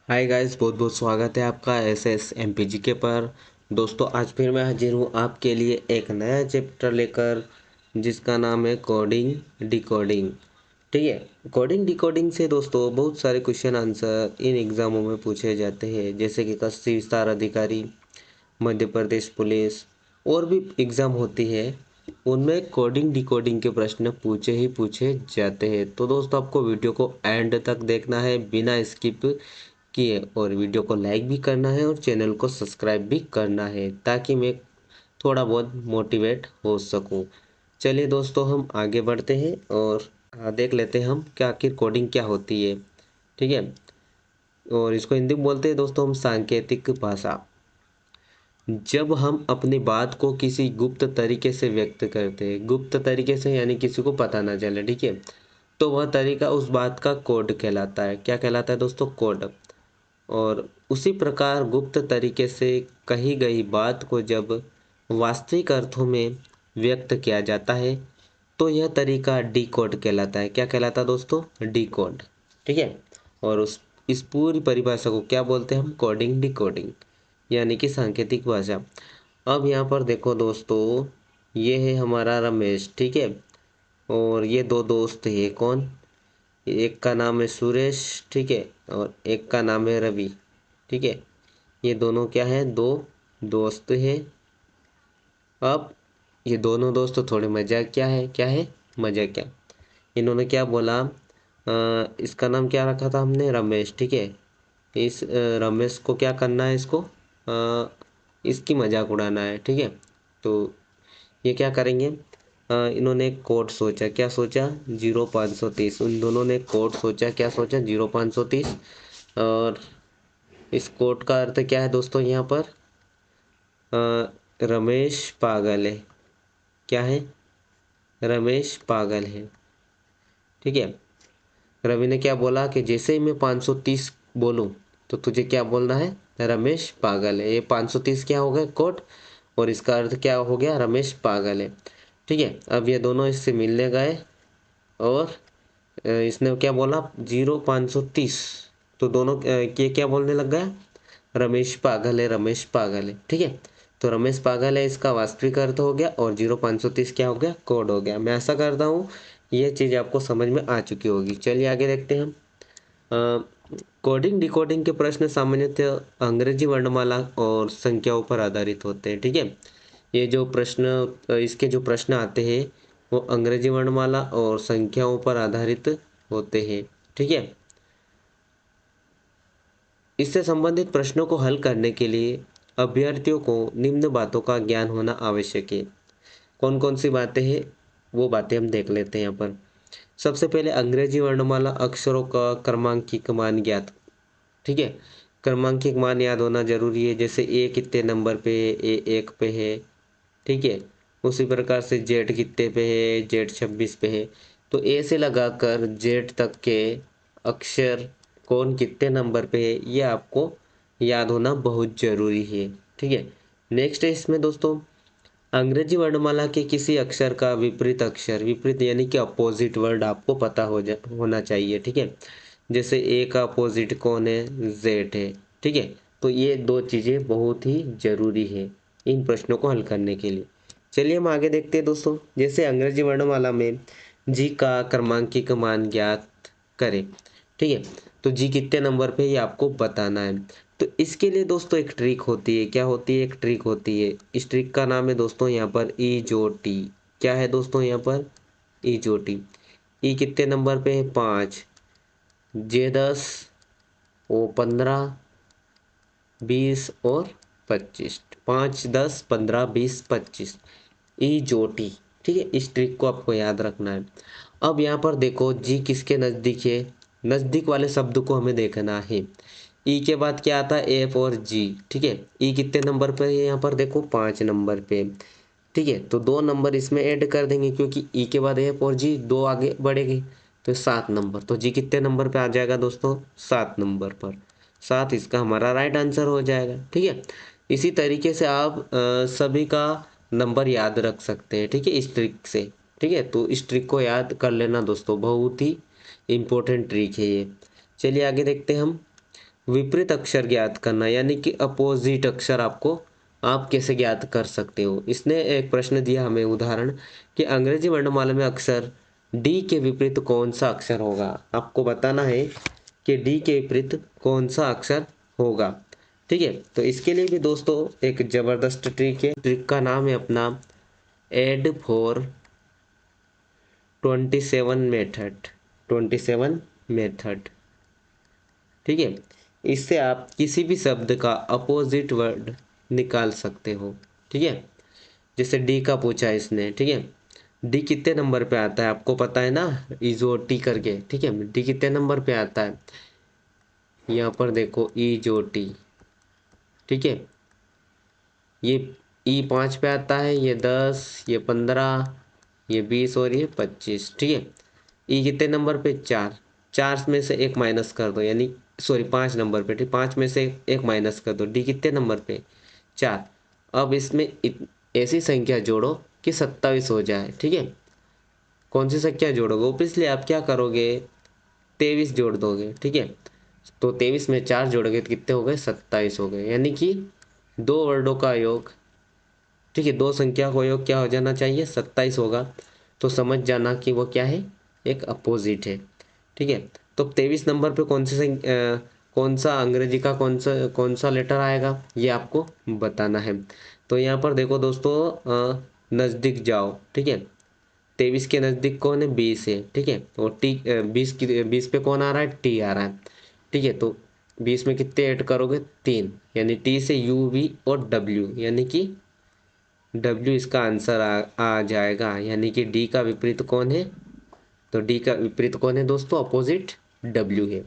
Hi guys, बहुत बहुत स्वागत है आपका एसएस एमपीजीके पर। दोस्तों, आज फिर मैं हाजिर हूँ आपके लिए एक नया चैप्टर लेकर, जिसका नाम है कोडिंग डिकोडिंग। ठीक है, कोडिंग डिकोडिंग से दोस्तों बहुत सारे क्वेश्चन आंसर इन एग्ज़ामों में पूछे जाते हैं, जैसे कि कृषि विस्तार अधिकारी, मध्य प्रदेश पुलिस और भी एग्ज़ाम होती है। उनमें कोडिंग डिकोडिंग के प्रश्न पूछे ही पूछे जाते हैं। तो दोस्तों, आपको वीडियो को एंड तक देखना है बिना स्किप किए, और वीडियो को लाइक भी करना है और चैनल को सब्सक्राइब भी करना है, ताकि मैं थोड़ा बहुत मोटिवेट हो सकूं। चलिए दोस्तों, हम आगे बढ़ते हैं और देख लेते हैं हम क्या आखिर कोडिंग क्या होती है। ठीक है, और इसको हिंदी में बोलते हैं दोस्तों हम सांकेतिक भाषा। जब हम अपनी बात को किसी गुप्त तरीके से व्यक्त करते हैं, गुप्त तरीके से यानी किसी को पता ना चले, ठीक है, तो वह तरीका उस बात का कोड कहलाता है। क्या कहलाता है दोस्तों? कोड। और उसी प्रकार गुप्त तरीके से कही गई बात को जब वास्तविक अर्थों में व्यक्त किया जाता है, तो यह तरीका डिकोड कहलाता है। क्या कहलाता है दोस्तों? डिकोड। ठीक है, और उस इस पूरी परिभाषा को क्या बोलते हैं हम? कोडिंग डिकोडिंग, यानी कि सांकेतिक भाषा। अब यहाँ पर देखो दोस्तों, ये है हमारा रमेश, ठीक है, और ये दो दोस्त है। कौन? एक का नाम है सुरेश, ठीक है, और एक का नाम है रवि। ठीक है, ये दोनों क्या है? दो दोस्त है। अब ये दोनों दोस्त थोड़े मजाक क्या है मजाक क्या। इन्होंने क्या बोला, इसका नाम क्या रखा था हमने? रमेश। ठीक है, इस रमेश को क्या करना है? इसको इसकी मजाक उड़ाना है। ठीक है, तो ये क्या करेंगे? इन्होंने एक कोड सोचा। क्या सोचा? 0530। उन दोनों ने कोड सोचा। क्या सोचा? 0530। और इस कोड का अर्थ क्या है दोस्तों? यहाँ पर रमेश पागल है। क्या है? रमेश पागल है। ठीक है, रवि ने क्या बोला कि जैसे ही मैं 530 बोलूं, तो तुझे क्या बोलना है? रमेश पागल है। ये 530 क्या हो गया? कोड। और इसका अर्थ क्या हो गया? रमेश पागल है। ठीक है, अब ये दोनों इससे मिलने गए और इसने क्या बोला? 0530। तो दोनों ये क्या बोलने लग गया? रमेश पागल है, रमेश पागल है। ठीक है, तो रमेश पागल है इसका वास्तविक अर्थ हो गया, और 0530 क्या हो गया? कोड हो गया। मैं आशा करता हूँ ये चीज़ आपको समझ में आ चुकी होगी। चलिए आगे देखते हैं हम। कोडिंग डिकोडिंग के प्रश्न सामान्यतः अंग्रेजी वर्णमाला और संख्याओं पर आधारित होते हैं। ठीक है, ये जो प्रश्न इसके जो प्रश्न आते हैं वो अंग्रेजी वर्णमाला और संख्याओं पर आधारित होते हैं। ठीक है, इससे संबंधित प्रश्नों को हल करने के लिए अभ्यर्थियों को निम्न बातों का ज्ञान होना आवश्यक है। कौन कौन सी बातें हैं? वो बातें हम देख लेते हैं यहाँ पर। सबसे पहले अंग्रेजी वर्णमाला अक्षरों का क्रमांकित मान ज्ञात। ठीक है, क्रमांकित मान याद होना जरूरी है। जैसे ए कितने नंबर पे है? ए 1 पे है। ठीक है, उसी प्रकार से जेड कितने पे है? जेड 26 पे है। तो ए से लगाकर जेड तक के अक्षर कौन कितने नंबर पे है, ये आपको याद होना बहुत ज़रूरी है। ठीक है, नेक्स्ट है इसमें दोस्तों, अंग्रेजी वर्णमाला के किसी अक्षर का विपरीत अक्षर, विपरीत यानी कि अपोजिट वर्ड आपको पता होना चाहिए। ठीक है, जैसे ए का अपोजिट कौन है? जेड है। ठीक है, तो ये दो चीज़ें बहुत ही ज़रूरी है इन प्रश्नों को हल करने के लिए। चलिए हम आगे देखते हैं दोस्तों। जैसे अंग्रेजी वर्णमाला में जी का क्रमांकित मान ज्ञात करें। ठीक है, तो जी कितने नंबर पे ये आपको बताना है। तो इसके लिए दोस्तों एक ट्रिक होती है। क्या होती है? एक ट्रिक होती है। इस ट्रिक का नाम है दोस्तों यहाँ पर ईजोटी। क्या है दोस्तों यहाँ पर? ईजोटी। ई कितने नंबर पे है? 5। जे 10, ओ 15, 20 और 25। 5, 10, 15, 20, 25। ई जोटी। ठीक है, इस ट्रिक को आपको याद रखना है। अब यहाँ पर देखो जी किसके नज़दीक है? नज़दीक वाले शब्द को हमें देखना है। ई के बाद क्या आता है? एफ और जी। ठीक है, ई कितने नंबर पे है? यहाँ पर देखो 5 नंबर पे। ठीक है, तो 2 नंबर इसमें ऐड कर देंगे, क्योंकि ई के बाद एफ और जी 2 आगे बढ़ेगी, तो 7 नंबर। तो जी कितने नंबर पे आ जाएगा दोस्तों? 7 नंबर पर। 7 इसका हमारा राइट आंसर हो जाएगा। ठीक है, इसी तरीके से आप सभी का नंबर याद रख सकते हैं। ठीक है, इस ट्रिक से। ठीक है, तो इस ट्रिक को याद कर लेना दोस्तों, बहुत ही इम्पोर्टेंट ट्रिक है ये। चलिए आगे देखते हैं हम। विपरीत अक्षर ज्ञात करना, यानी कि अपोजिट अक्षर आपको आप कैसे ज्ञात कर सकते हो। इसने एक प्रश्न दिया हमें उदाहरण कि अंग्रेजी वर्णमाला में अक्षर डी के विपरीत कौन सा अक्षर होगा। आपको बताना है कि डी के विपरीत कौन सा अक्षर होगा। ठीक है, तो इसके लिए भी दोस्तों एक ज़बरदस्त ट्रिक है। ट्रिक का नाम है अपना एड फॉर 27 मेथड। 27 मेथड, ठीक है। इससे आप किसी भी शब्द का अपोजिट वर्ड निकाल सकते हो। ठीक है, जैसे डी का पूछा है इसने। ठीक है, डी कितने नंबर पे आता है आपको पता है ना, इजोटी करके। ठीक है, डी कितने नंबर पे आता है, यहाँ पर देखो इजोटी। ठीक है, ये ई 5 पे आता है, ये 10, ये 15, ये 20 और ये 25। ठीक है, ई कितने नंबर पे, 4। 4 में से एक माइनस कर दो, यानी सॉरी 5 नंबर पे। ठीक, 5 में से एक माइनस कर दो। डी कितने नंबर पे, 4। अब इसमें ऐसी संख्या जोड़ो कि 27 हो जाए। ठीक है, कौन सी संख्या जोड़ोगे, इसलिए आप क्या करोगे, 23 जोड़ दोगे। ठीक है, तो 23 में 4 जोड़ोगे तो कितने हो गए, 27 हो गए, यानी कि दो वर्डों का योग। ठीक है, दो संख्या का योग क्या हो जाना चाहिए, 27 होगा। तो समझ जाना कि वो क्या है, एक अपोजिट है। ठीक है, तो 23 नंबर पे कौन सा अंग्रेजी का कौन सा लेटर आएगा, ये आपको बताना है। तो यहाँ पर देखो दोस्तों, नज़दीक जाओ। ठीक है, 23 के नज़दीक कौन है, 20 है। ठीक है, और 20 पे कौन आ रहा है, टी आ रहा है। ठीक है, तो 20 में कितने ऐड करोगे, 3, यानी टी से यू वी और डब्ल्यू, यानी कि डब्ल्यू इसका आंसर आ जाएगा। यानी कि डी का विपरीत कौन है, तो डी का विपरीत कौन है दोस्तों, अपोजिट डब्ल्यू है।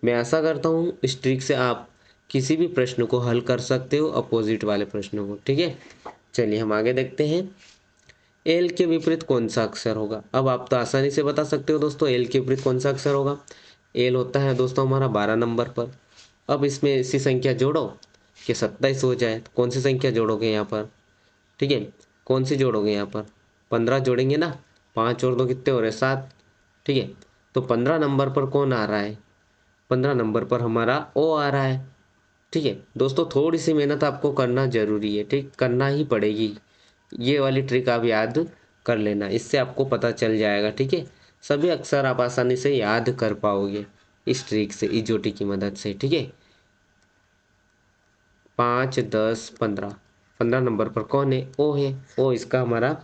मैं आशा करता हूँ इस ट्रिक से आप किसी भी प्रश्न को हल कर सकते हो, अपोजिट वाले प्रश्नों को। ठीक है, चलिए हम आगे देखते हैं। एल के विपरीत कौन सा अक्षर होगा। अब आप तो आसानी से बता सकते हो दोस्तों, एल के विपरीत कौन सा अक्षर होगा। एल होता है दोस्तों हमारा 12 नंबर पर। अब इसमें ऐसी संख्या जोड़ो कि 27 हो जाए। तो कौन सी संख्या जोड़ोगे यहाँ पर, ठीक है, कौन सी जोड़ोगे यहाँ पर, 15 जोड़ेंगे ना, 5 और 2 कितने हो रहे, 7। ठीक है, तो 15 नंबर पर कौन आ रहा है, 15 नंबर पर हमारा ओ आ रहा है। ठीक है दोस्तों, थोड़ी सी मेहनत आपको करना जरूरी है, ठीक, करना ही पड़ेगी। ये वाली ट्रिक आप याद कर लेना, इससे आपको पता चल जाएगा। ठीक है, सभी अक्षर आप आसानी से याद कर पाओगे इस ट्रिक से, इजोटी की मदद से। ठीक है, 5, 10, 15, 15 नंबर पर कौन है, ओ है। ओ इसका हमारा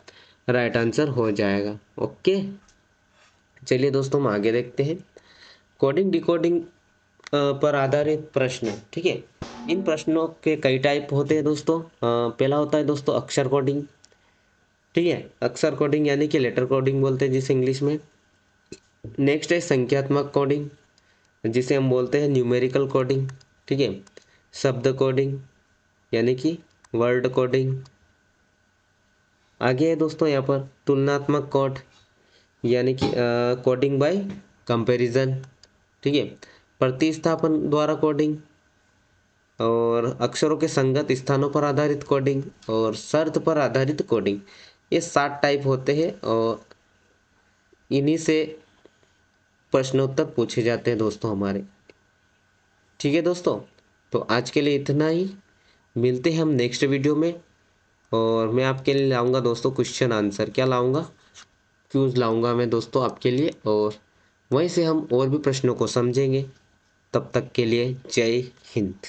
राइट आंसर हो जाएगा। ओके, चलिए दोस्तों हम आगे देखते हैं। कोडिंग डिकोडिंग पर आधारित प्रश्न। ठीक है, इन प्रश्नों के कई टाइप होते हैं दोस्तों। पहला होता है दोस्तों अक्षर कोडिंग। ठीक है, अक्षर कोडिंग यानी कि लेटर कोडिंग बोलते हैं जिसे इंग्लिश में। नेक्स्ट है संख्यात्मक कोडिंग, जिसे हम बोलते हैं न्यूमेरिकल कोडिंग। ठीक है, शब्द कोडिंग यानी कि वर्ड कोडिंग। आगे है दोस्तों यहाँ पर तुलनात्मक कोड, यानी कि कोडिंग बाय कंपैरिजन। ठीक है, प्रतिस्थापन द्वारा कोडिंग, और अक्षरों के संगत स्थानों पर आधारित कोडिंग, और शर्त पर आधारित कोडिंग। ये 7 टाइप होते हैं और इन्हीं से प्रश्नोत्तर पूछे जाते हैं दोस्तों हमारे। ठीक है दोस्तों, तो आज के लिए इतना ही। मिलते हैं हम नेक्स्ट वीडियो में, और मैं आपके लिए लाऊंगा दोस्तों क्वेश्चन आंसर। क्या लाऊंगा, क्यूज लाऊंगा मैं दोस्तों आपके लिए, और वहीं से हम और भी प्रश्नों को समझेंगे। तब तक के लिए जय हिंद।